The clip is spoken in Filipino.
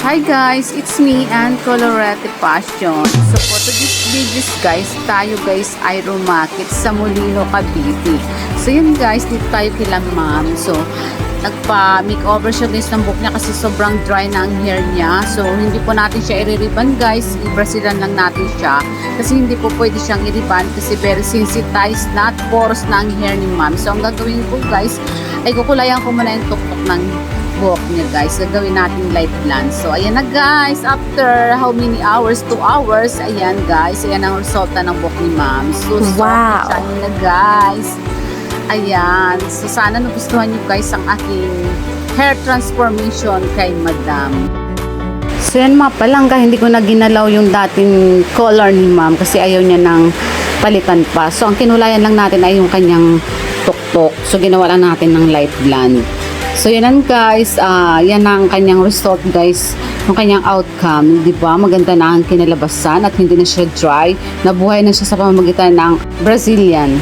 Hi guys, it's me and Colorete Passion. So for today's videos guys, tayo guys ay rumakit sa Molino, Cavite. So yun guys, dito tayo kila ma'am. So nagpa-makeover siya guys ng buhok niya kasi sobrang dry na ang hair niya. So hindi po natin siya i-ribbon guys, i-brasilan lang natin siya. Kasi hindi po pwede siyang i-ribbon kasi very sensitized, not porous na ang hair ni ma'am. So ang gagawin ko guys, ay kukulayan ko muna yung tuktok ng buhok niya guys. Gagawin natin light blonde. So ayan na guys, after how many hours? 2 hours. Ayan guys, ayan ang resulta ng buhok ni ma'am. So wow, soft na guys. Ayan. So sana nagustuhan niyo guys ang aking hair transformation kay madam. So yan mga palangga, hindi ko na ginalaw yung dating color ni ma'am kasi ayaw niya ng palitan pa. So ang kinulayan lang natin ay yung kanyang tuktok. So ginawa lang natin ng light blonde. So yan guys, yan ang kanyang result guys, yung kanyang outcome, di ba? Maganda na ang kinalabasan at hindi na siya dry, nabuhay na siya sa pamamagitan ng Brazilian.